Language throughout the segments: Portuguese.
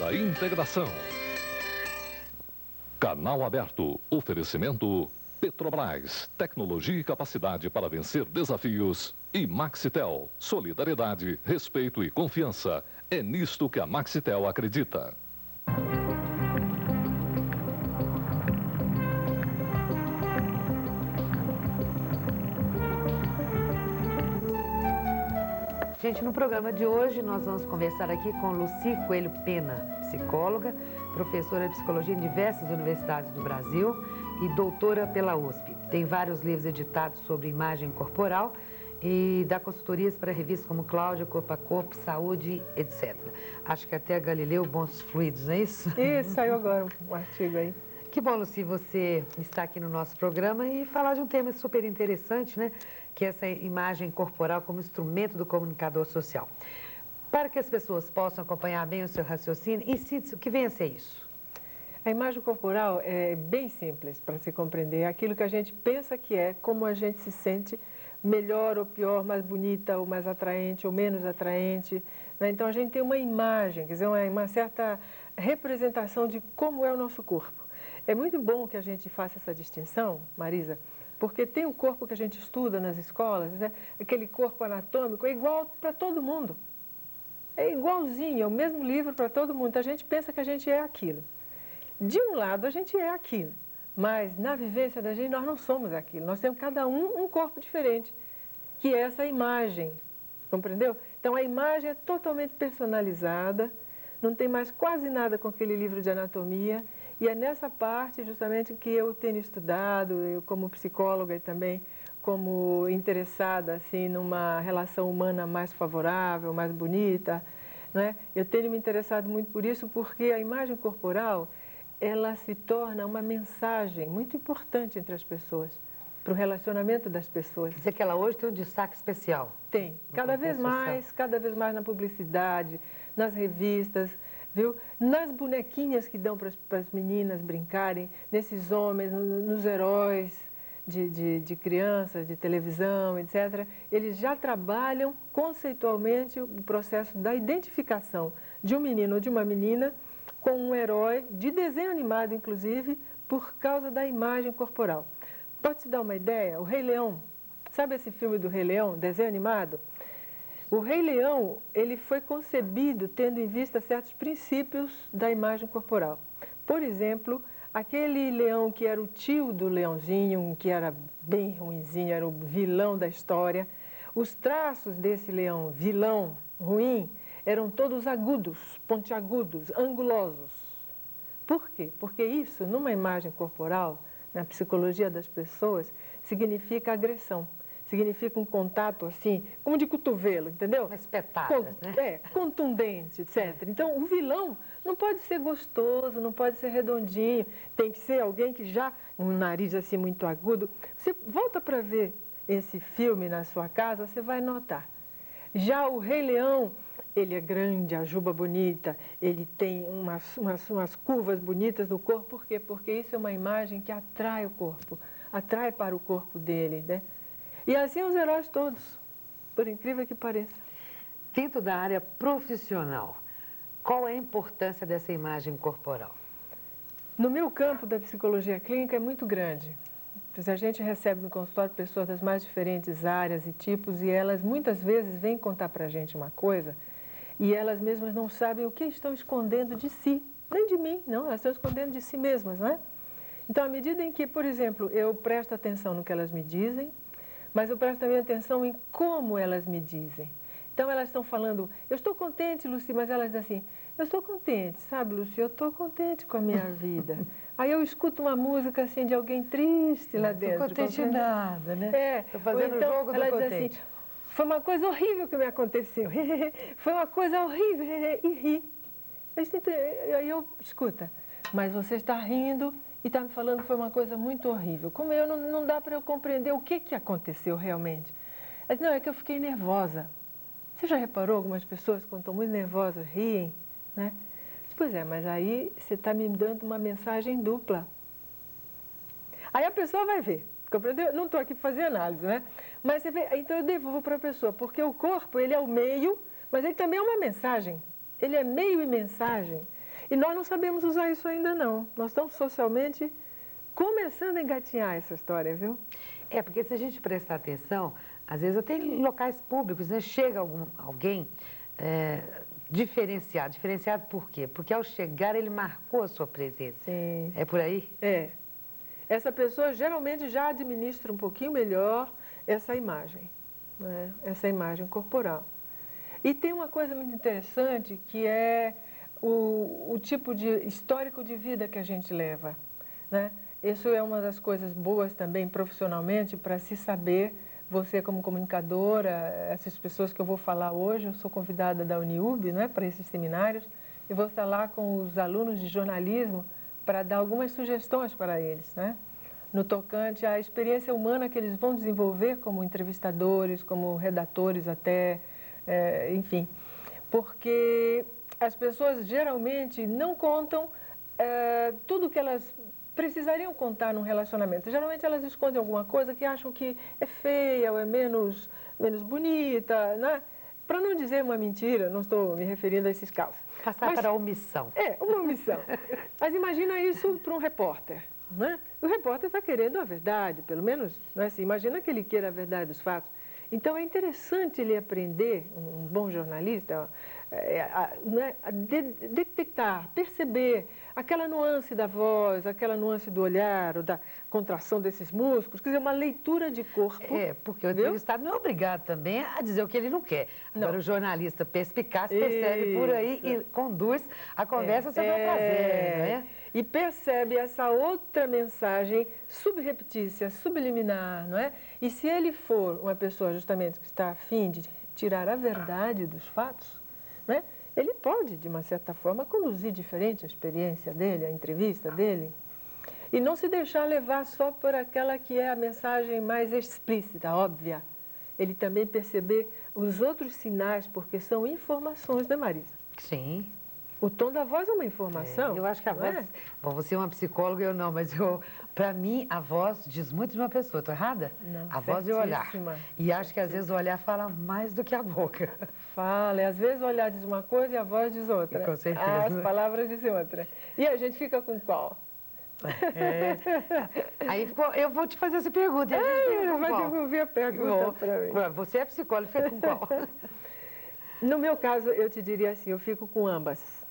pela integração. Canal aberto. Oferecimento Petrobras. Tecnologia e capacidade para vencer desafios. E Maxitel. Solidariedade, respeito e confiança. É nisto que a Maxitel acredita. Gente, no programa de hoje nós vamos conversar aqui com Lucy Coelho Pena, psicóloga, professora de psicologia em diversas universidades do Brasil e doutora pela USP. Tem vários livros editados sobre imagem corporal e dá consultorias para revistas como Cláudia, Corpo a Corpo, Saúde, etc. Acho que até Galileu, Bons Fluidos, não é isso? Isso, saiu agora um artigo aí. Que bom, Lucy, você está aqui no nosso programa e falar de um tema super interessante, né? Que é essa imagem corporal como instrumento do comunicador social. Para que as pessoas possam acompanhar bem o seu raciocínio, e o que vem a ser isso? A imagem corporal é bem simples para se compreender. É aquilo que a gente pensa que é, como a gente se sente melhor ou pior, mais bonita ou mais atraente ou menos atraente, né? Então a gente tem uma imagem, quer dizer, uma certa representação de como é o nosso corpo. É muito bom que a gente faça essa distinção, Marisa, porque tem um corpo que a gente estuda nas escolas, né? Aquele corpo anatômico é igual para todo mundo. É igualzinho, é o mesmo livro para todo mundo. A gente pensa que a gente é aquilo. De um lado, a gente é aquilo, mas na vivência da gente, nós não somos aquilo. Nós temos cada um corpo diferente, que é essa imagem, compreendeu? Então, a imagem é totalmente personalizada, não tem mais quase nada com aquele livro de anatomia. E é nessa parte, justamente, que eu tenho estudado, eu como psicóloga e também como interessada, assim, numa relação humana mais favorável, mais bonita, né? Eu tenho me interessado muito por isso, porque a imagem corporal, ela se torna uma mensagem muito importante entre as pessoas, para o relacionamento das pessoas. Quer dizer que ela hoje tem um destaque especial? Tem, cada vez mais na publicidade, nas revistas, viu? Nas bonequinhas que dão para as meninas brincarem, nesses homens, nos heróis de crianças, de televisão, etc. Eles já trabalham conceitualmente o processo da identificação de um menino ou de uma menina com um herói, de desenho animado inclusive, por causa da imagem corporal. Pode te dar uma ideia? O Rei Leão, sabe esse filme do Rei Leão, desenho animado? O Rei Leão, ele foi concebido tendo em vista certos princípios da imagem corporal. Por exemplo, aquele leão que era o tio do leãozinho, que era bem ruinzinho, era o vilão da história, os traços desse leão vilão, ruim, eram todos agudos, pontiagudos, angulosos. Por quê? Porque isso, numa imagem corporal, na psicologia das pessoas, significa agressão. Significa um contato assim, como de cotovelo, entendeu? Espetadas, né? É, contundente, etc. Então, o vilão não pode ser gostoso, não pode ser redondinho, tem que ser alguém que já, um nariz assim muito agudo. Você volta para ver esse filme na sua casa, você vai notar. Já o Rei Leão, ele é grande, a juba bonita, ele tem umas curvas bonitas no corpo. Por quê? Porque isso é uma imagem que atrai o corpo, atrai para o corpo dele, né? E assim os heróis todos, por incrível que pareça. Dentro da área profissional, qual é a importância dessa imagem corporal? No meu campo da psicologia clínica é muito grande. A gente recebe no consultório pessoas das mais diferentes áreas e tipos e elas muitas vezes vêm contar para a gente uma coisa e elas mesmas não sabem o que estão escondendo de si, nem de mim, não, elas estão escondendo de si mesmas, não é? Então, à medida em que, por exemplo, eu presto atenção no que elas me dizem, mas eu presto também atenção em como elas me dizem. Então, elas estão falando, eu estou contente, Lucy, mas elas dizem assim, eu estou contente, sabe, Lucy, eu estou contente com a minha vida. Aí eu escuto uma música assim de alguém triste lá dentro. Não estou contente nada, né? É. Estou fazendo o jogo do contente. Assim, foi uma coisa horrível que me aconteceu. Foi uma coisa horrível e ri. Aí eu, escuta, mas você está rindo e está me falando que foi uma coisa muito horrível. Como eu, não dá para eu compreender o que aconteceu realmente. Ela disse, não, é que eu fiquei nervosa. Você já reparou algumas pessoas, quando estão muito nervosas, riem, né? Pois é, mas aí você está me dando uma mensagem dupla. Aí a pessoa vai ver, compreendeu? Não estou aqui para fazer análise, né? Mas você vê, então eu devolvo para a pessoa, porque o corpo, ele é o meio, mas ele também é uma mensagem. Ele é meio e mensagem. E nós não sabemos usar isso ainda não. Nós estamos socialmente começando a engatinhar essa história, viu? É, porque se a gente prestar atenção, às vezes até em locais públicos, né, chega alguém diferenciado. Diferenciado por quê? Porque ao chegar ele marcou a sua presença. Sim. É por aí? É. Essa pessoa geralmente já administra um pouquinho melhor essa imagem, né? Essa imagem corporal. E tem uma coisa muito interessante que é o tipo de histórico de vida que a gente leva, né? Isso é uma das coisas boas também profissionalmente para se saber. Você como comunicadora, essas pessoas que eu vou falar hoje, eu sou convidada da Uniub, né, para esses seminários, e vou estar lá com os alunos de jornalismo para dar algumas sugestões para eles, né, no tocante à experiência humana que eles vão desenvolver como entrevistadores, como redatores até, enfim. Porque as pessoas geralmente não contam tudo que elas precisariam contar num relacionamento. Geralmente elas escondem alguma coisa que acham que é feia ou é menos bonita, né? Para não dizer uma mentira, não estou me referindo a esses casos. Passar para a omissão. É, uma omissão. Mas imagina isso para um repórter, né? O repórter está querendo a verdade, pelo menos, não é assim? Imagina que ele queira a verdade dos fatos. Então é interessante ele aprender, um bom jornalista, a detectar, perceber aquela nuance da voz, aquela nuance do olhar, ou da contração desses músculos, quer dizer, uma leitura de corpo. É, porque o entrevistado não é obrigado também a dizer o que ele não quer. Agora, o jornalista perspicaz percebe por aí e conduz a conversa ao seu bel prazer, não é? E percebe essa outra mensagem subreptícia, subliminar, não é? E se ele for uma pessoa justamente que está a fim de tirar a verdade dos fatos, né? Ele pode, de uma certa forma, conduzir diferente a experiência dele, a entrevista dele, e não se deixar levar só por aquela que é a mensagem mais explícita, óbvia. Ele também perceber os outros sinais, porque são informações, né, Marisa? Sim. O tom da voz é uma informação. Eu acho que a voz... Bom, você é uma psicóloga, eu não, mas para mim, a voz diz muito de uma pessoa. Estou errada? Não, a voz e o olhar. E acho que às vezes o olhar fala mais do que a boca. Fala, e às vezes o olhar diz uma coisa e a voz diz outra. Com certeza. As palavras dizem outra. E a gente fica com qual? Aí eu vou te fazer essa pergunta. E a gente fica com vai qual? devolver a pergunta para mim. Você é psicóloga, fica com qual? No meu caso, eu te diria assim, eu fico com ambas.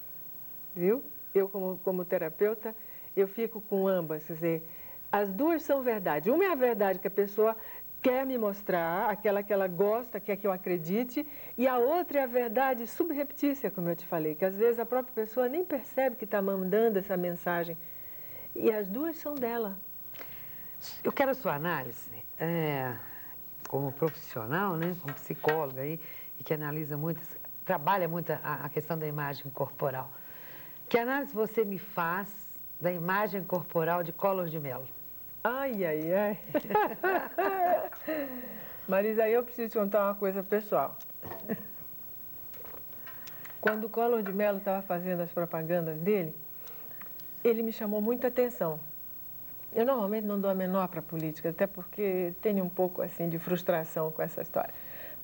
Viu? Eu, como terapeuta, eu fico com ambas. Quer dizer, as duas são verdade. Uma é a verdade que a pessoa quer me mostrar, aquela que ela gosta, quer que eu acredite, e a outra é a verdade subreptícia, como eu te falei, que às vezes a própria pessoa nem percebe que está mandando essa mensagem. E as duas são dela. Eu quero a sua análise, como profissional, né, como psicóloga aí, e que analisa muito, trabalha muito a questão da imagem corporal. Que análise você me faz da imagem corporal de Collor de Mello? Ai, ai, ai. Marisa, aí eu preciso te contar uma coisa pessoal. Quando o Collor de Mello estava fazendo as propagandas dele, ele me chamou muita atenção. Eu normalmente não dou a menor para a política, até porque tenho um pouco assim de frustração com essa história.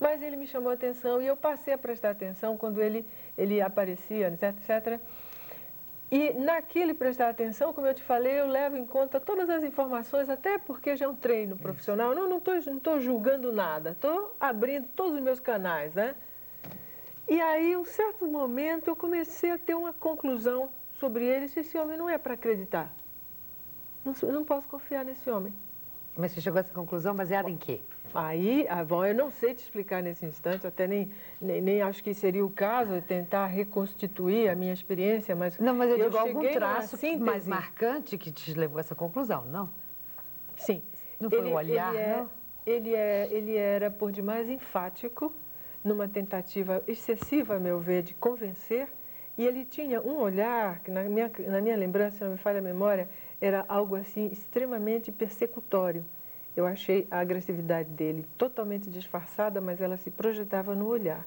Mas ele me chamou a atenção e eu passei a prestar atenção quando ele aparecia, etc, etc. E naquele prestar atenção, como eu te falei, eu levo em conta todas as informações, até porque já é um treino profissional. Não estou julgando nada, estou abrindo todos os meus canais, né? E aí, em um certo momento, eu comecei a ter uma conclusão sobre ele, se esse homem não é para acreditar. Não posso confiar nesse homem. Mas você chegou a essa conclusão baseada em quê? Aí, bom, eu não sei te explicar nesse instante, até nem acho que seria o caso de tentar reconstituir a minha experiência, mas... Não, mas eu digo algum cheguei traço mais marcante que te levou a essa conclusão, não? Sim. Não foi o olhar, não? Ele era, por demais, enfático, numa tentativa excessiva, a meu ver, de convencer, e ele tinha um olhar, que na minha lembrança, se não me falha a memória, era algo assim extremamente persecutório. Eu achei a agressividade dele totalmente disfarçada, mas ela se projetava no olhar.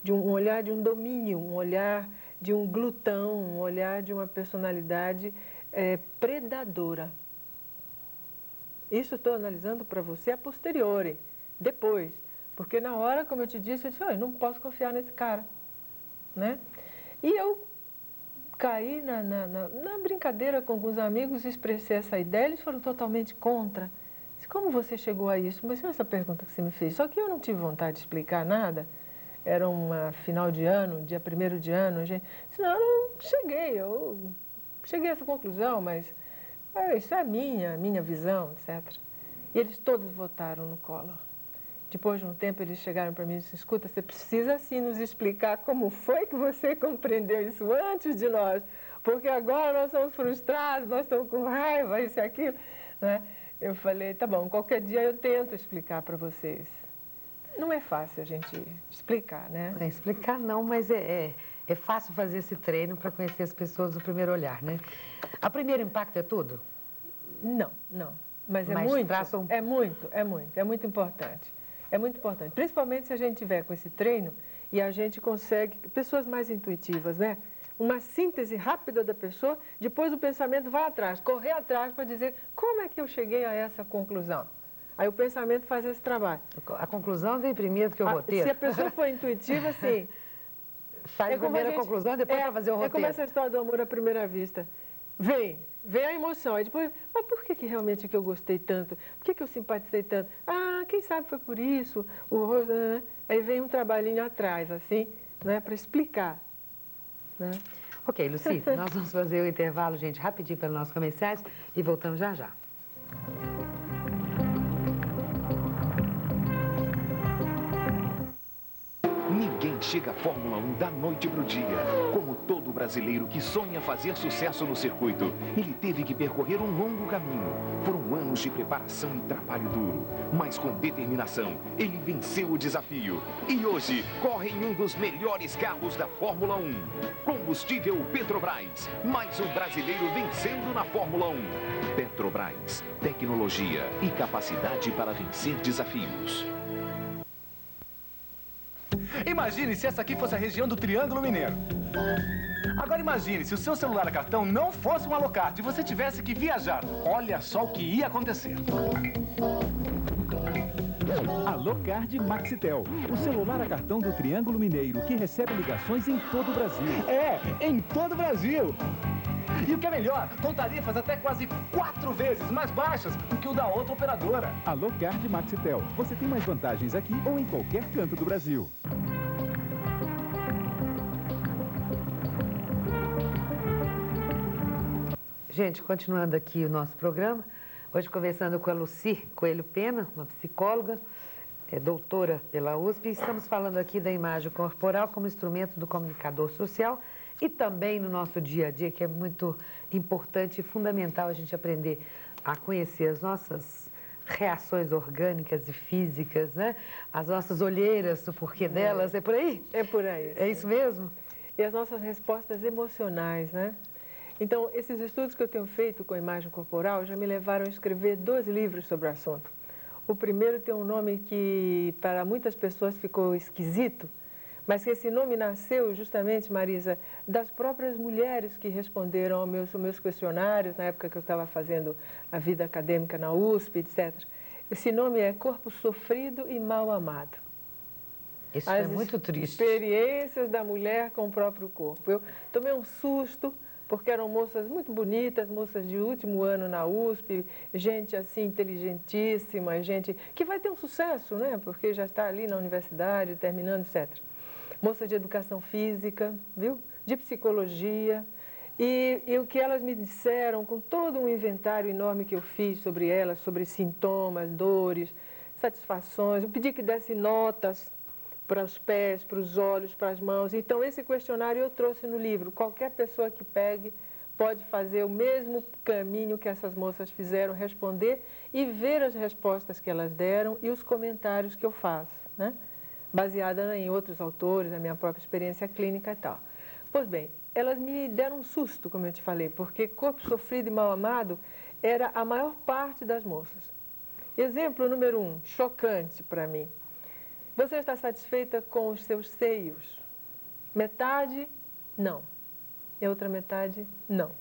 Um olhar de um domínio, um olhar de um glutão, um olhar de uma personalidade predadora. Isso estou analisando para você a posteriori, depois. Porque na hora, como eu te disse, eu disse, eu não posso confiar nesse cara, né? E eu caí na brincadeira com alguns amigos, expressei essa ideia, eles foram totalmente contra. Disse, como você chegou a isso? Mas essa pergunta que você me fez, só que eu não tive vontade de explicar nada. Era uma final de ano, dia 1º de ano, a gente disse, não, eu cheguei a essa conclusão, mas isso é minha visão, etc. E eles todos votaram no Collor. Depois de um tempo, eles chegaram para mim e disseram, escuta, você precisa sim nos explicar como foi que você compreendeu isso antes de nós, porque agora nós somos frustrados, nós estamos com raiva, isso e aquilo. Né? Eu falei, tá bom, qualquer dia eu tento explicar para vocês. Não é fácil a gente explicar, né? É, explicar não, mas é fácil fazer esse treino para conhecer as pessoas do primeiro olhar, né? A primeiro impacto é tudo? Não. Mas é muito importante. É muito importante, principalmente se a gente tiver com esse treino e a gente consegue, pessoas mais intuitivas, né? Uma síntese rápida da pessoa, depois o pensamento vai atrás, correr atrás para dizer como é que eu cheguei a essa conclusão. Aí o pensamento faz esse trabalho. A conclusão vem primeiro do que o roteiro. Se a pessoa for intuitiva, sim. Faz primeiro a conclusão, depois vai fazer o roteiro. É como essa história do amor à primeira vista. Vem a emoção, aí depois, mas por que realmente que eu gostei tanto? Por que eu simpatizei tanto? Ah, quem sabe foi por isso, né? Aí vem um trabalhinho atrás, assim, né, para explicar. Né? Ok, Lucy, nós vamos fazer o intervalo, gente, rapidinho pelos nossos comerciais e voltamos já já. Ninguém chega à Fórmula 1 da noite pro dia. Como todo brasileiro que sonha fazer sucesso no circuito, ele teve que percorrer um longo caminho. Foram anos de preparação e trabalho duro. Mas com determinação, ele venceu o desafio. E hoje, corre em um dos melhores carros da Fórmula 1. Combustível Petrobras. Mais um brasileiro vencendo na Fórmula 1. Petrobras. Tecnologia e capacidade para vencer desafios. Imagine se essa aqui fosse a região do Triângulo Mineiro. Agora imagine se o seu celular a cartão não fosse um Alocard e você tivesse que viajar. Olha só o que ia acontecer. Alocard Maxitel, o celular a cartão do Triângulo Mineiro, que recebe ligações em todo o Brasil. Em todo o Brasil. E o que é melhor, com tarifas até quase 4 vezes mais baixas do que o da outra operadora. Alocard Maxitel, você tem mais vantagens aqui ou em qualquer canto do Brasil. Gente, continuando aqui o nosso programa, hoje conversando com a Lucy Coelho Pena, uma psicóloga, doutora pela USP, e estamos falando aqui da imagem corporal como instrumento do comunicador social e também no nosso dia a dia, que é muito importante e fundamental a gente aprender a conhecer as nossas reações orgânicas e físicas, né? As nossas olheiras, o porquê delas, é por aí? É por aí. É isso mesmo? E as nossas respostas emocionais, né? Então, esses estudos que eu tenho feito com a imagem corporal já me levaram a escrever 2 livros sobre o assunto. O primeiro tem um nome que para muitas pessoas ficou esquisito, mas que esse nome nasceu justamente, Marisa, das próprias mulheres que responderam aos meus questionários, na época que eu estava fazendo a vida acadêmica na USP, etc. Esse nome é Corpo Sofrido e Mal Amado. Isso é muito triste. As experiências da mulher com o próprio corpo. Eu tomei um susto, porque eram moças muito bonitas, moças de último ano na USP, gente assim inteligentíssima, gente que vai ter um sucesso, né? Porque já está ali na universidade, terminando, etc. Moças de educação física, viu? De psicologia. E o que elas me disseram, com todo um inventário enorme que eu fiz sobre elas, sobre sintomas, dores, satisfações, eu pedi que desse notas para os pés, para os olhos, para as mãos. Então, esse questionário eu trouxe no livro. Qualquer pessoa que pegue pode fazer o mesmo caminho que essas moças fizeram, responder e ver as respostas que elas deram e os comentários que eu faço, né? Baseada em outros autores, na minha própria experiência clínica e tal. Pois bem, elas me deram um susto, como eu te falei, porque corpo sofrido e mal amado era a maior parte das moças. Exemplo número 1, chocante para mim. Você está satisfeita com os seus seios? Metade, não. E a outra metade, não.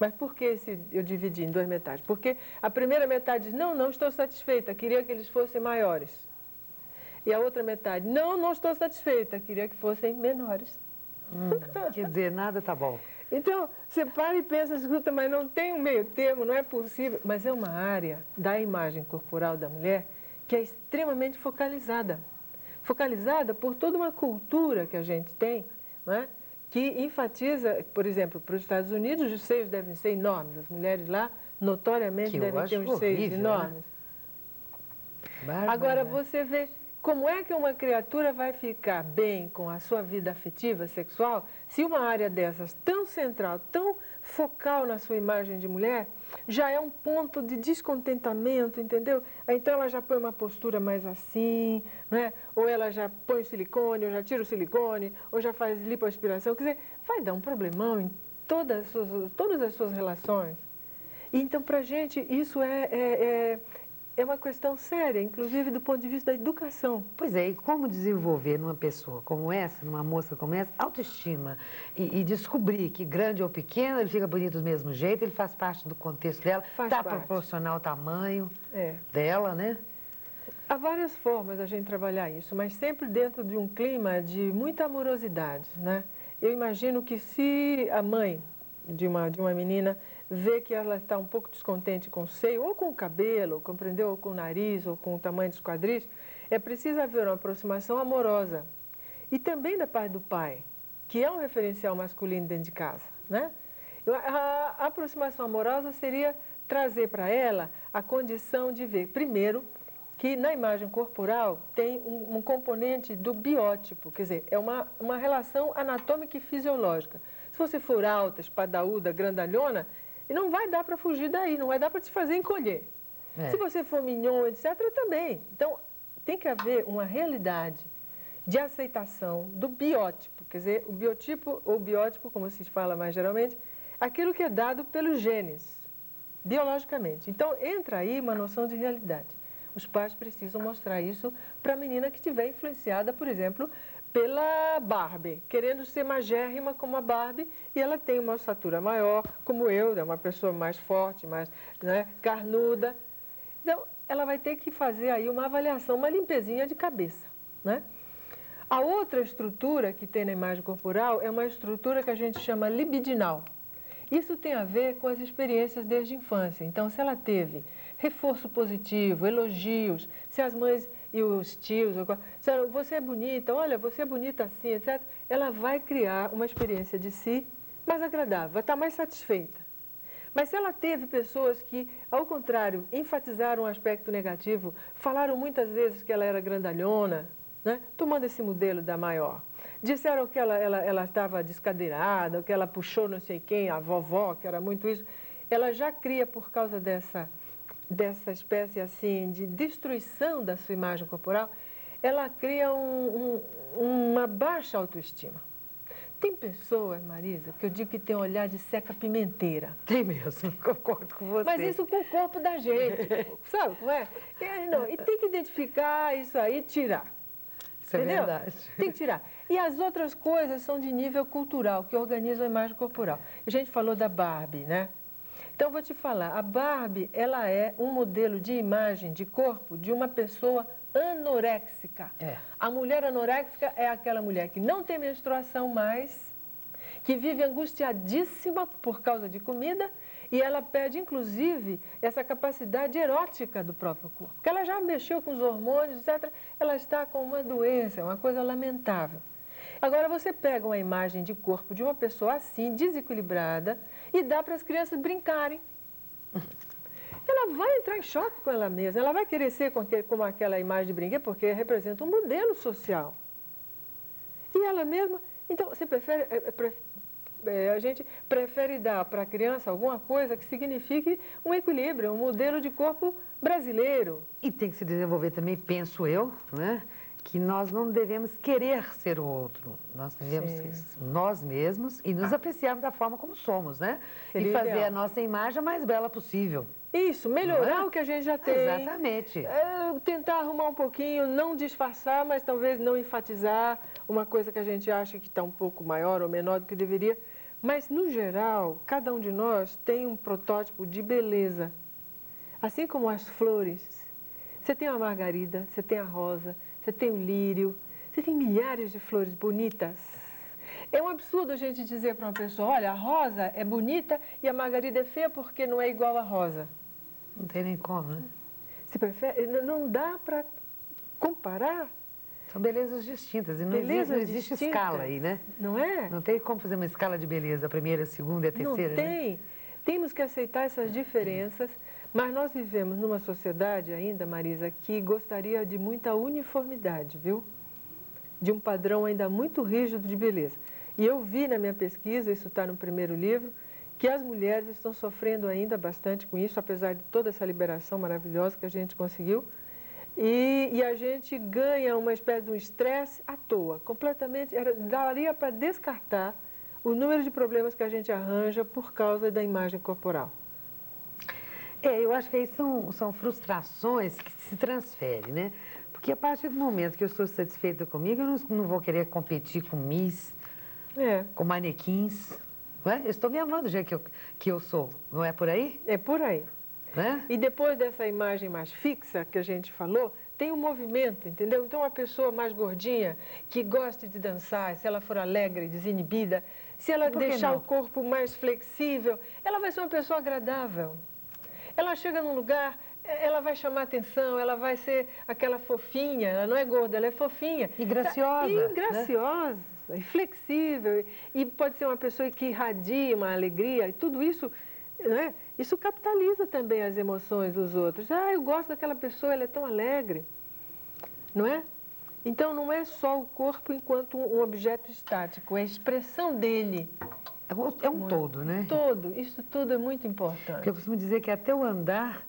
Mas por que eu dividi em 2 metades? Porque a primeira metade diz, não estou satisfeita, queria que eles fossem maiores. E a outra metade, não estou satisfeita, queria que fossem menores. Quer dizer, nada tá bom. Então, você para e pensa, escuta, mas não tem um meio termo, não é possível. Mas é uma área da imagem corporal da mulher que é extremamente focalizada. Focalizada por toda uma cultura que a gente tem, não é? Que enfatiza, por exemplo, para os Estados Unidos, os seios devem ser enormes. As mulheres lá, notoriamente, Que eu devem ter acho uns seios horrível, enormes. Bárbara. Agora, você vê como é que uma criatura vai ficar bem com a sua vida afetiva, sexual, se uma área dessas tão central, tão focal na sua imagem de mulher, já é um ponto de descontentamento, entendeu? Então ela já põe uma postura mais assim, né? Ou ela já põe o silicone, ou já tira o silicone, ou já faz lipoaspiração. Quer dizer, vai dar um problemão em todas as suas relações. Então, para a gente, isso é uma questão séria, inclusive do ponto de vista da educação. Pois é, e como desenvolver numa pessoa como essa, numa moça como essa, autoestima e descobrir que grande ou pequeno, ele fica bonito do mesmo jeito, ele faz parte do contexto dela, está proporcional ao tamanho dela, né? Há várias formas da gente trabalhar isso, mas sempre dentro de um clima de muita amorosidade, né? Eu imagino que se a mãe de uma menina vê que ela está um pouco descontente com o seio, ou com o cabelo, compreendeu? Ou com o nariz, ou com o tamanho dos quadris, é preciso haver uma aproximação amorosa. E também da parte do pai, que é um referencial masculino dentro de casa, né? A aproximação amorosa seria trazer para ela a condição de ver, primeiro, que na imagem corporal tem um componente do biótipo, quer dizer, é uma relação anatômica e fisiológica. Se você for alta, espadaúda, grandalhona, não vai dar para fugir daí, não vai dar para te fazer encolher. Se você for mignon, etc., também. Então, tem que haver uma realidade de aceitação do biótipo, quer dizer, o biotipo ou biótipo, como se fala mais geralmente, aquilo que é dado pelos genes, biologicamente. Então, entra aí uma noção de realidade. Os pais precisam mostrar isso para a menina que estiver influenciada, por exemplo, pela Barbie, querendo ser magérrima como a Barbie, e ela tem uma estatura maior, como eu, é uma pessoa mais forte, mais, né, carnuda. Então, ela vai ter que fazer aí uma avaliação, uma limpezinha de cabeça, né? A outra estrutura que tem na imagem corporal é uma estrutura que a gente chama libidinal. Isso tem a ver com as experiências desde a infância. Então, se ela teve reforço positivo, elogios, se as mães e os tios disseram, você é bonita, olha, você é bonita assim, etc., ela vai criar uma experiência de si mais agradável, vai estar mais satisfeita. Mas se ela teve pessoas que, ao contrário, enfatizaram um aspecto negativo, falaram muitas vezes que ela era grandalhona, né, tomando esse modelo da maior, disseram que ela estava descadeirada, que ela puxou não sei quem, a vovó, que era muito isso, ela já cria, por causa dessa espécie assim de destruição da sua imagem corporal, ela cria uma baixa autoestima. Tem pessoas, Marisa, que eu digo que tem um olhar de seca-pimenteira. Tem mesmo, concordo com você. Mas isso com o corpo da gente, sabe como é? E tem que identificar isso aí e tirar. Isso entendeu? É verdade. Tem que tirar. E as outras coisas são de nível cultural, que organizam a imagem corporal. A gente falou da Barbie, né? Então, eu vou te falar, a Barbie, ela é um modelo de imagem, de corpo, de uma pessoa anoréxica. A mulher anoréxica é aquela mulher que não tem menstruação mais, que vive angustiadíssima por causa de comida, e ela perde, inclusive, essa capacidade erótica do próprio corpo. Porque ela já mexeu com os hormônios, etc. Ela está com uma doença, é uma coisa lamentável. Agora, você pega uma imagem de corpo de uma pessoa assim, desequilibrada, e dá para as crianças brincarem. Ela vai entrar em choque com ela mesma, ela vai querer ser como aquela imagem de brinquedo, porque representa um modelo social. E ela mesma... Então, você a gente prefere dar para a criança alguma coisa que signifique um equilíbrio, um modelo de corpo brasileiro. E tem que se desenvolver também, penso eu, né, que nós não devemos querer ser o outro. Nós devemos ser nós mesmos e nos apreciarmos da forma como somos, né? Seria e fazer ideal. a nossa imagem a mais bela possível. Isso, melhorar o que a gente já tem. Exatamente. Tentar arrumar um pouquinho, não disfarçar, mas talvez não enfatizar uma coisa que a gente acha que está um pouco maior ou menor do que deveria. Mas, no geral, cada um de nós tem um protótipo de beleza. Assim como as flores. Você tem a margarida, você tem a rosa, você tem o lírio, você tem milhares de flores bonitas. É um absurdo a gente dizer para uma pessoa, olha, a Rosa é bonita e a Margarida é feia porque não é igual a Rosa. Não tem nem como, né? Se prefere, não dá para comparar. São belezas distintas e não Belezas existe distintas, escala aí, né? Não é? Não tem como fazer uma escala de beleza, a primeira, a segunda e a terceira, Não né? tem. Temos que aceitar essas diferenças, mas nós vivemos numa sociedade ainda, Marisa, que gostaria de muita uniformidade, viu? De um padrão ainda muito rígido de beleza. E eu vi na minha pesquisa, isso está no primeiro livro, que as mulheres estão sofrendo ainda bastante com isso, apesar de toda essa liberação maravilhosa que a gente conseguiu. E a gente ganha uma espécie de um estresse à toa, completamente, daria para descartar o número de problemas que a gente arranja por causa da imagem corporal. Eu acho que aí são frustrações que se transferem, né? Porque a partir do momento que eu estou satisfeita comigo, eu não vou querer competir com Miss, com manequins, não é? Eu estou me amando do jeito que eu sou, não é por aí? É por aí. Né? E depois dessa imagem mais fixa que a gente falou, tem um movimento, entendeu? Então, uma pessoa mais gordinha, que gosta de dançar, se ela for alegre, desinibida, se ela deixar o corpo mais flexível, ela vai ser uma pessoa agradável. Ela chega num lugar, ela vai chamar atenção, ela vai ser aquela fofinha, ela não é gorda, ela é fofinha. E graciosa. E graciosa, e flexível, e pode ser uma pessoa que irradia uma alegria, e tudo isso, né? Isso capitaliza também as emoções dos outros. Ah, eu gosto daquela pessoa, ela é tão alegre, não é? Então, não é só o corpo enquanto um objeto estático, é a expressão dele. É um todo, né? Todo, isso tudo é muito importante. Porque eu costumo dizer que até o andar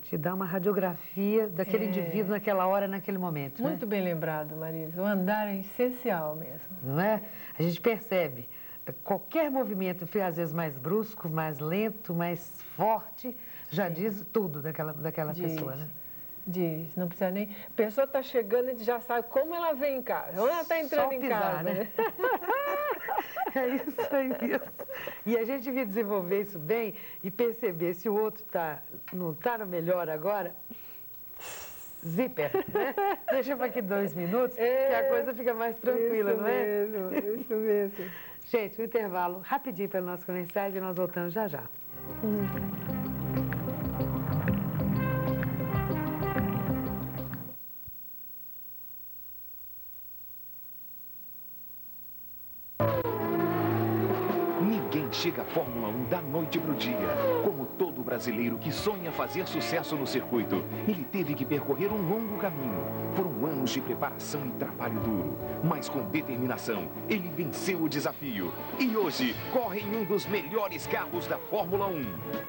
te dá uma radiografia daquele indivíduo naquela hora, naquele momento. Muito bem lembrado, Marisa. O andar é essencial mesmo. Não é? A gente percebe. Qualquer movimento, às vezes mais brusco, mais lento, mais forte, já diz tudo daquela pessoa, né? Diz, não precisa nem... A pessoa está chegando e a gente já sabe como ela vem em casa, onde ela está entrando em casa. Né? É isso aí mesmo. E a gente devia desenvolver isso bem e perceber se o outro não está no melhor agora, zíper, né? Deixa para aqui 2 minutos, que a coisa fica mais tranquila, não é? Isso mesmo. Gente, um intervalo rapidinho para o nosso comercial e nós voltamos já já. Ninguém chega à Fórmula 1 da noite pro dia. Como todo brasileiro que sonha fazer sucesso no circuito, ele teve que percorrer um longo caminho. Foram anos de preparação e trabalho duro. Mas com determinação, ele venceu o desafio. E hoje, corre em um dos melhores carros da Fórmula 1.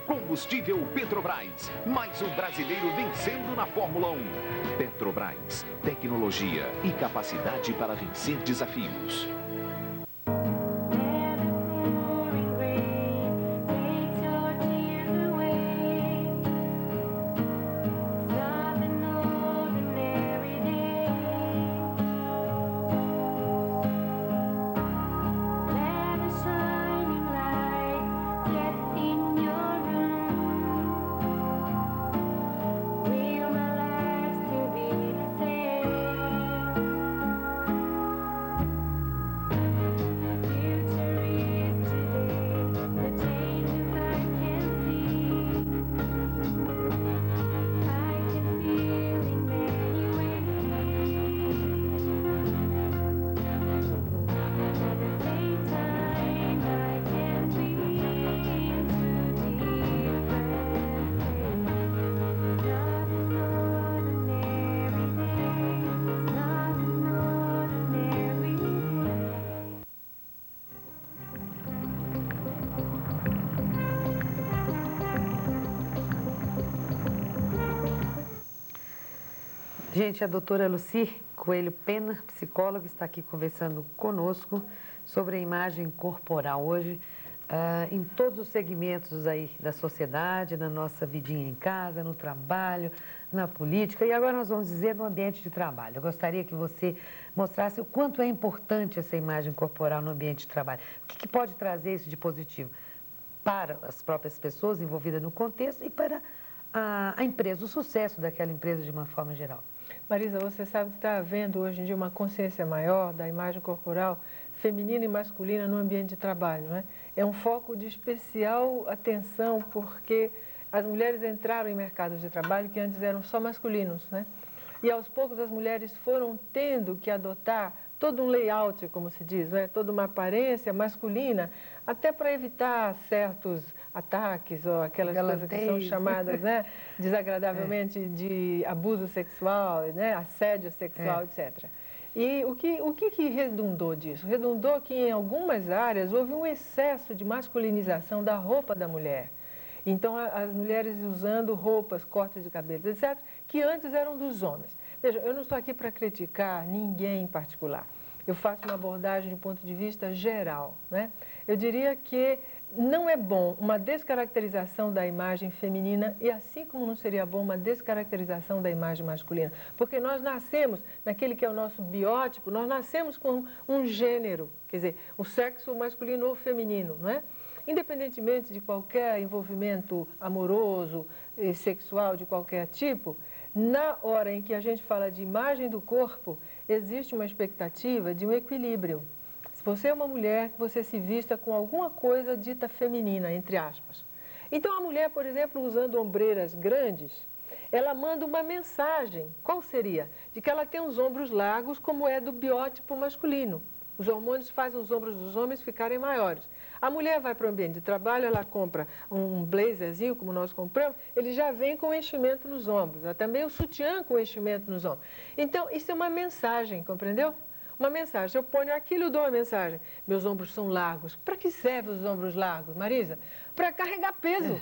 Combustível Petrobras. Mais um brasileiro vencendo na Fórmula 1. Petrobras. Tecnologia e capacidade para vencer desafios. Gente, a doutora Lucy Coelho Pena, psicóloga, está aqui conversando conosco sobre a imagem corporal hoje, em todos os segmentos aí da sociedade, na nossa vidinha em casa, no trabalho, na política e agora nós vamos dizer no ambiente de trabalho. Eu gostaria que você mostrasse o quanto é importante essa imagem corporal no ambiente de trabalho. O que pode trazer isso de positivo para as próprias pessoas envolvidas no contexto e para a empresa, o sucesso daquela empresa de uma forma geral. Marisa, você sabe que está havendo hoje em dia uma consciência maior da imagem corporal feminina e masculina no ambiente de trabalho, né? É um foco de especial atenção, porque as mulheres entraram em mercados de trabalho que antes eram só masculinos, né? E aos poucos as mulheres foram tendo que adotar todo um layout, como se diz, né? Toda uma aparência masculina, até para evitar certos ataques ou aquelas coisas que são chamadas, né, desagradavelmente de abuso sexual, né, assédio sexual, etc. E o que redundou disso? Redundou que em algumas áreas houve um excesso de masculinização da roupa da mulher. Então, as mulheres usando roupas, cortes de cabelo, etc., que antes eram dos homens. Veja, eu não estou aqui para criticar ninguém em particular. Eu faço uma abordagem de ponto de vista geral, né? Eu diria que não é bom uma descaracterização da imagem feminina e assim como não seria bom uma descaracterização da imagem masculina. Porque nós nascemos, naquele que é o nosso biótipo, nós nascemos com um gênero, quer dizer, o sexo masculino ou feminino, não é? Independentemente de qualquer envolvimento amoroso e sexual de qualquer tipo, na hora em que a gente fala de imagem do corpo, existe uma expectativa de um equilíbrio. Se você é uma mulher, que você se vista com alguma coisa dita feminina, entre aspas. Então, a mulher, por exemplo, usando ombreiras grandes, ela manda uma mensagem. Qual seria? De que ela tem os ombros largos, como é do biótipo masculino. Os hormônios fazem os ombros dos homens ficarem maiores. A mulher vai para o ambiente de trabalho, ela compra um blazerzinho, como nós compramos, ele já vem com enchimento nos ombros. Também o sutiã com enchimento nos ombros. Então, isso é uma mensagem, compreendeu? Uma mensagem. Eu ponho aquilo e dou uma mensagem. Meus ombros são largos. Para que servem os ombros largos, Marisa? Para carregar peso.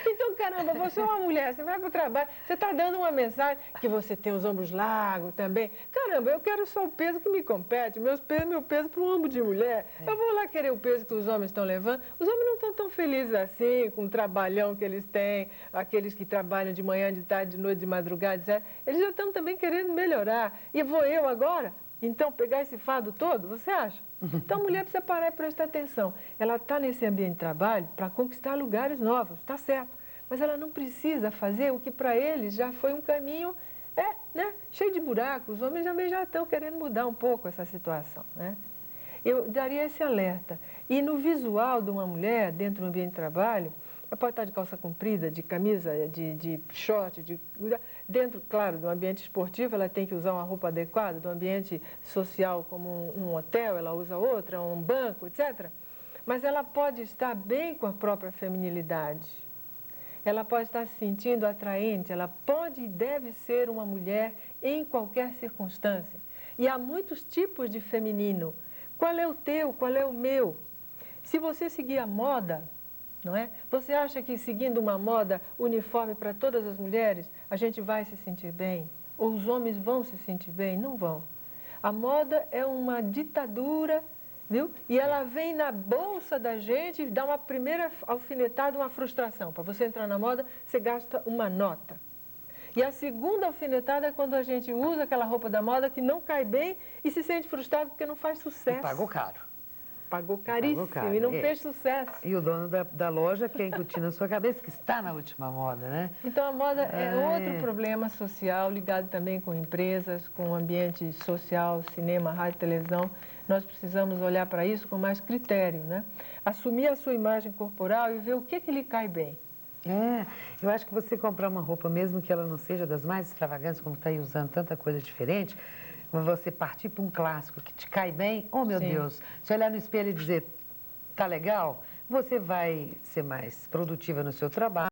Então, caramba, você é uma mulher, você vai para o trabalho, você está dando uma mensagem que você tem os ombros largos também. Caramba, eu quero só o peso que me compete, meu peso para um ombro de mulher. Eu vou lá querer o peso que os homens estão levando. Os homens não estão tão felizes assim, com o trabalhão que eles têm, aqueles que trabalham de manhã, de tarde, de noite, de madrugada, etc. Eles já estão também querendo melhorar. E vou eu agora, então, pegar esse fardo todo, você acha? Então, a mulher precisa parar e prestar atenção. Ela está nesse ambiente de trabalho para conquistar lugares novos, está certo. Mas ela não precisa fazer o que para eles já foi um caminho, cheio de buracos. Os homens também já estão querendo mudar um pouco essa situação, né? Eu daria esse alerta. E no visual de uma mulher, dentro do ambiente de trabalho, ela pode estar de calça comprida, de camisa, de short, dentro, claro, do ambiente esportivo, ela tem que usar uma roupa adequada, do ambiente social, como um hotel, ela usa outra, um banco, etc. Mas ela pode estar bem com a própria feminilidade. Ela pode estar se sentindo atraente, ela pode e deve ser uma mulher em qualquer circunstância. E há muitos tipos de feminino. Qual é o teu? Qual é o meu? Se você seguir a moda, não é? Você acha que seguindo uma moda uniforme para todas as mulheres, a gente vai se sentir bem? Ou os homens vão se sentir bem? Não vão. A moda é uma ditadura, viu? E ela vem na bolsa da gente e dá uma primeira alfinetada, uma frustração. Para você entrar na moda, você gasta uma nota. E a segunda alfinetada é quando a gente usa aquela roupa da moda que não cai bem e se sente frustrado porque não faz sucesso. E pagou caro. Pagou caríssimo e não fez sucesso. E o dono da loja quer incutir na sua cabeça que está na última moda, né? Então, a moda é outro problema social ligado também com empresas, com o ambiente social, cinema, rádio, televisão. Nós precisamos olhar para isso com mais critério, né? Assumir a sua imagem corporal e ver o que lhe cai bem. Eu acho que você comprar uma roupa, mesmo que ela não seja das mais extravagantes, como está aí usando tanta coisa diferente, você partir para um clássico que te cai bem, oh meu Deus, se olhar no espelho e dizer, tá legal, você vai ser mais produtiva no seu trabalho.